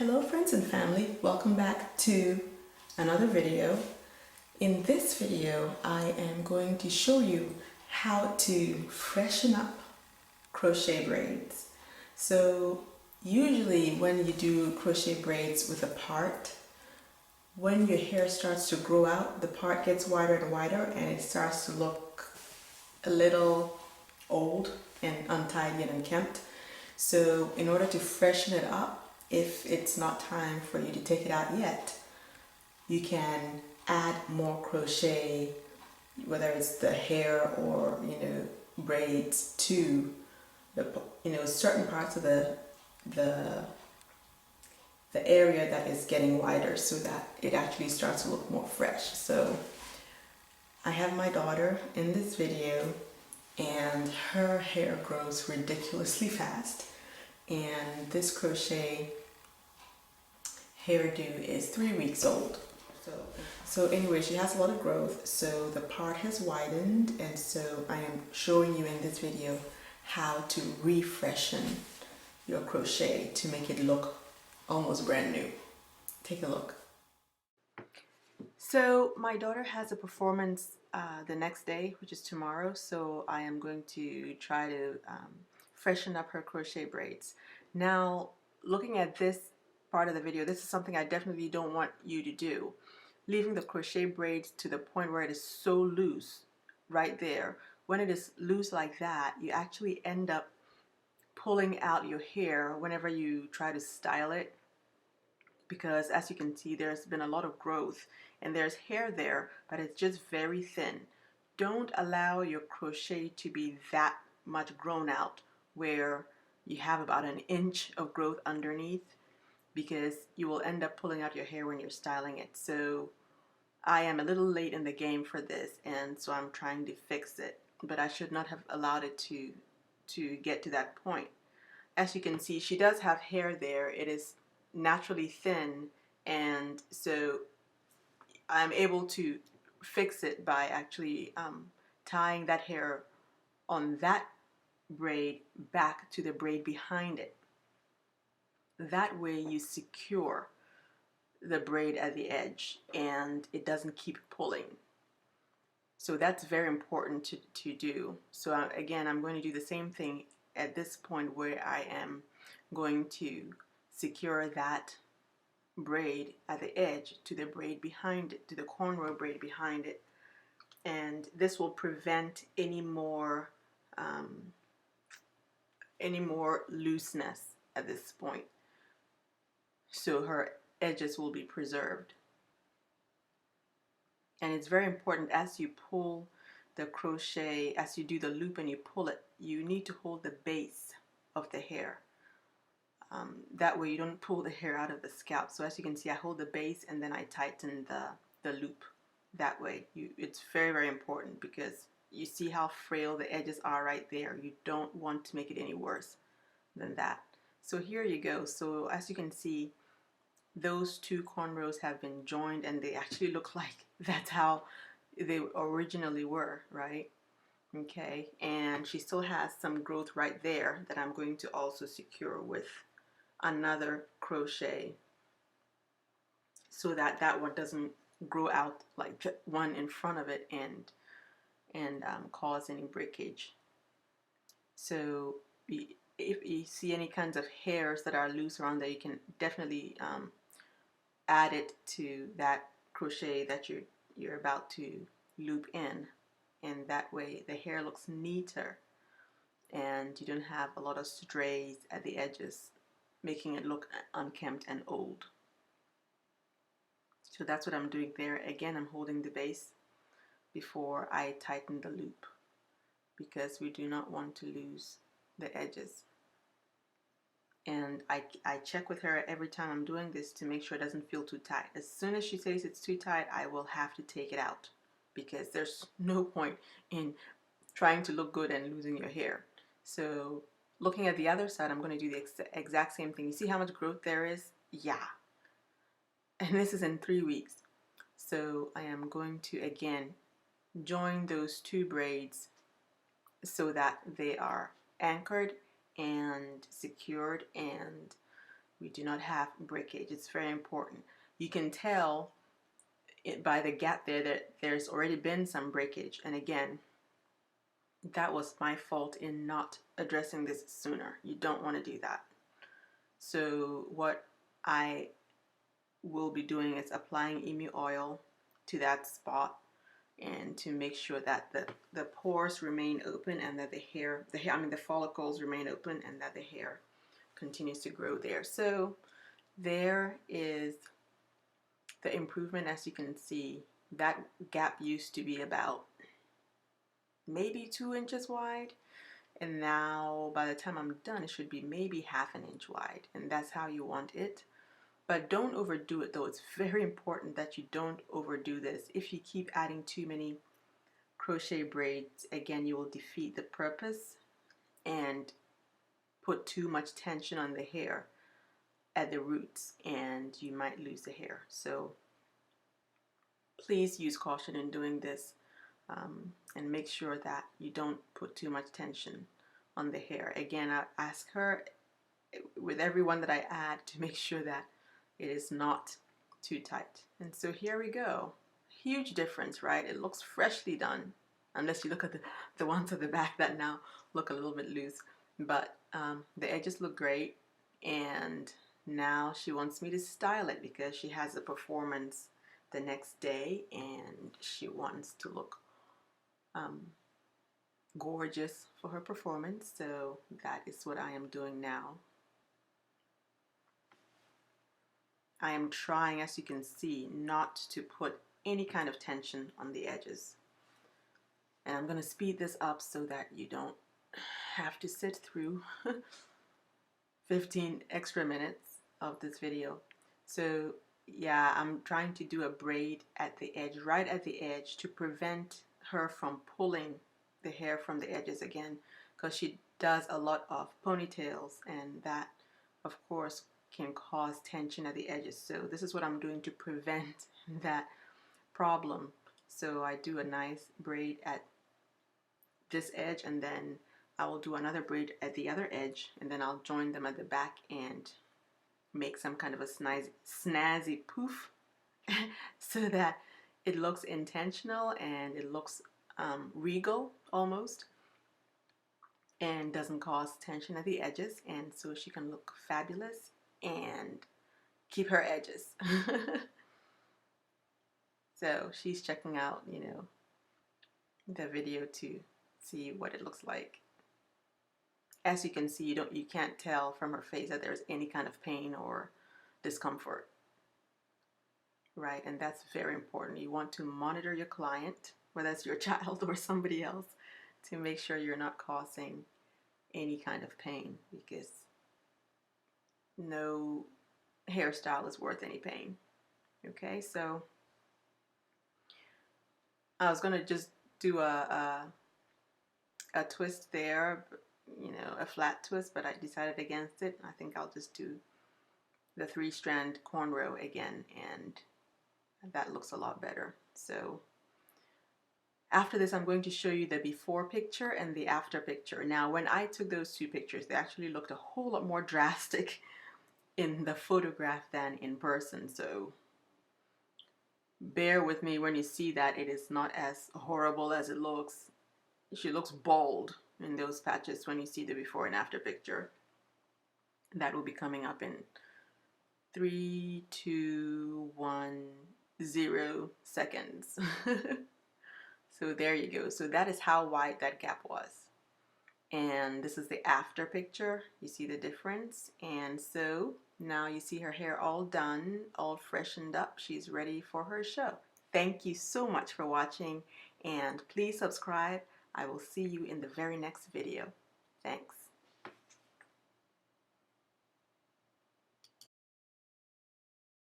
Hello friends and family, welcome back to another video. In this video I am going to show you how to freshen up crochet braids. So usually when you do crochet braids with a part, when your hair starts to grow out, the part gets wider and wider and it starts to look a little old and untidy and unkempt. So in order to freshen it up, if it's not time for you to take it out yet, you can add more crochet, whether it's the hair or braids, to the certain parts of the area that is getting wider, so that it actually starts to look more fresh. So I have my daughter in this video and her hair grows ridiculously fast, and this crochet hairdo is 3 weeks old. So anyway, she has a lot of growth, so the part has widened, and so I am showing you in this video how to refreshen your crochet to make it look almost brand new. Take a look. So my daughter has a performance the next day, which is tomorrow, so I am going to try to freshen up her crochet braids. Now, looking at this part of the video, this is something I definitely don't want you to do. Leaving the crochet braids to the point where it is so loose right there. When it is loose like that, you actually end up pulling out your hair whenever you try to style it, because as you can see, there's been a lot of growth and there's hair there, but it's just very thin. Don't allow your crochet to be that much grown out where you have about an inch of growth underneath, because you will end up pulling out your hair when you're styling it. So I am a little late in the game for this, and so I'm trying to fix it, but I should not have allowed it to get to that point. As you can see, she does have hair there. It is naturally thin, and so I'm able to fix it by actually tying that hair on that braid back to the braid behind it. That way you secure the braid at the edge and it doesn't keep pulling. So that's very important to do. So again, I'm going to do the same thing at this point, where I am going to secure that braid at the edge to the braid behind it, to the cornrow braid behind it, and this will prevent any more looseness at this point. So her edges will be preserved. And it's very important, as you pull the crochet, as you do the loop and you pull it, you need to hold the base of the hair. That way you don't pull the hair out of the scalp. So as you can see, I hold the base and then I tighten the loop that way. It's very, very important, because you see how frail the edges are right there. You don't want to make it any worse than that. So here you go. So as you can see, those two cornrows have been joined, and they actually look like that's how they originally were, right? Okay, and she still has some growth right there that I'm going to also secure with another crochet, so that that one doesn't grow out like one in front of it and cause any breakage. So if you see any kinds of hairs that are loose around there, you can definitely add it to that crochet that you're about to loop in, and that way the hair looks neater and you don't have a lot of strays at the edges, making it look unkempt and old. So that's what I'm doing there. Again, I'm holding the base before I tighten the loop, because we do not want to lose the edges. And I check with her every time I'm doing this to make sure it doesn't feel too tight. As soon as she says it's too tight, I will have to take it out, because there's no point in trying to look good and losing your hair. So looking at the other side, I'm going to do the exact same thing. You see how much growth there is? Yeah. And this is in 3 weeks. So I am going to again join those two braids so that they are anchored and secured, and We do not have breakage. It's very important. You can tell it by the gap there that there's already been some breakage. And again, that was my fault in not addressing this sooner. You don't want to do that. So what I will be doing is applying emu oil to that spot, and to make sure that the pores remain open, and that the follicles remain open, and that the hair continues to grow there. So there is the improvement. As you can see, that gap used to be about maybe 2 inches wide, and now by the time I'm done, it should be maybe ½ an inch wide, and that's how you want it. But don't overdo it though. It's very important that you don't overdo this. If you keep adding too many crochet braids, again, you will defeat the purpose and put too much tension on the hair at the roots, and you might lose the hair. So please use caution in doing this, and make sure that you don't put too much tension on the hair. Again, I ask her with every one that I add to make sure that it is not too tight. And so here we go. Huge difference, right? It looks freshly done, unless you look at the ones at the back that now look a little bit loose. But the edges look great, and now she wants me to style it because she has a performance the next day, and she wants to look gorgeous for her performance. So that is what I am doing now. I am trying, as you can see, not to put any kind of tension on the edges. And I'm going to speed this up so that you don't have to sit through 15 extra minutes of this video. So yeah, I'm trying to do a braid at the edge, right at the edge, to prevent her from pulling the hair from the edges again, because she does a lot of ponytails, and that of course can cause tension at the edges. So this is what I'm doing to prevent that problem. So I do a nice braid at this edge, and then I will do another braid at the other edge, and then I'll join them at the back and make some kind of a snazzy poof so that it looks intentional and it looks regal almost, and doesn't cause tension at the edges, and so she can look fabulous and keep her edges. So she's checking out, you know, the video to see what it looks like. As you can see, you can't tell from her face that there's any kind of pain or discomfort, right? And that's very important. You want to monitor your client, whether it's your child or somebody else, to make sure you're not causing any kind of pain, because no hairstyle is worth any pain. Okay, so I was gonna just do a twist there, you know, a flat twist, but I decided against it. I think I'll just do the 3-strand cornrow again, and that looks a lot better. So after this, I'm going to show you the before picture and the after picture. Now, when I took those two pictures, they actually looked a whole lot more drastic in the photograph than in person. So bear with me when you see that it is not as horrible as it looks. She looks bald in those patches when you see the before and after picture. That will be coming up in 3, 2, 1, 0 seconds. So there you go. So that is how wide that gap was. And this is the after picture. You see the difference. And so now you see her hair all done, all freshened up. She's ready for her show. Thank you so much for watching, and please subscribe. I will see you in the very next video. Thanks.